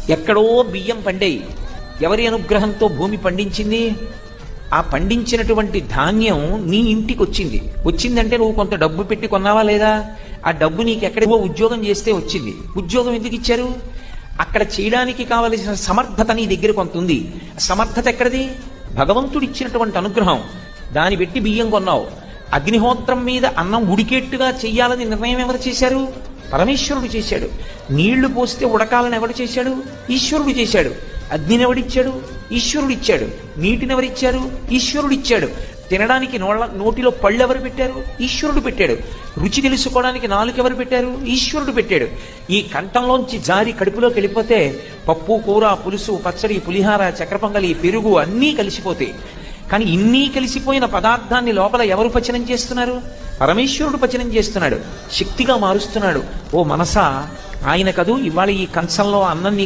ఎక్కడో బియ్యం పండేయి. ఎవరి అనుగ్రహంతో భూమి పండించింది? ఆ పండించినటువంటి ధాన్యం నీ ఇంటికి వచ్చింది. వచ్చిందంటే నువ్వు కొంత డబ్బు పెట్టి కొన్నావా లేదా? ఆ డబ్బు నీకు ఎక్కడికో ఉద్యోగం చేస్తే వచ్చింది. ఉద్యోగం ఎందుకు ఇచ్చారు? అక్కడ చేయడానికి కావలసిన సమర్థత నీ దగ్గర కొంత ఉంది. సమర్థత ఎక్కడిది? భగవంతుడు ఇచ్చినటువంటి అనుగ్రహం. దాన్ని పెట్టి బియ్యం కొన్నావు. అగ్నిహోత్రం మీద అన్నం ఉడికేట్టుగా చెయ్యాలని నిర్ణయం ఎవరు చేశారు? పరమేశ్వరుడు చేశాడు. నీళ్లు పోస్తే ఉడకాలని ఎవడు చేశాడు? ఈశ్వరుడు చేశాడు. అగ్నిని ఎవడిచ్చాడు? ఈశ్వరుడు ఇచ్చాడు. నీటిని ఎవరిచ్చారు? ఈశ్వరుడు ఇచ్చాడు. తినడానికి నోటిలో పళ్ళు ఎవరు పెట్టారు? ఈశ్వరుడు పెట్టాడు. రుచి తెలుసుకోవడానికి నాలుక ఎవరు పెట్టారు? ఈశ్వరుడు పెట్టాడు. ఈ కంఠంలోంచి జారి కడుపులోకి వెళ్ళిపోతే పప్పు, కూర, పులుసు, పచ్చడి, పులిహార, చక్కెర పొంగలి, పెరుగు అన్నీ కలిసిపోతాయి. కానీ ఇన్నీ కలిసిపోయిన పదార్థాన్ని లోపల ఎవరు పచనం చేస్తున్నారు? పరమేశ్వరుడు పచనం చేస్తున్నాడు. శక్తిగా మారుస్తున్నాడు. ఓ మనసా, ఆయన కదూ ఇవాళ ఈ కంచంలో అన్నం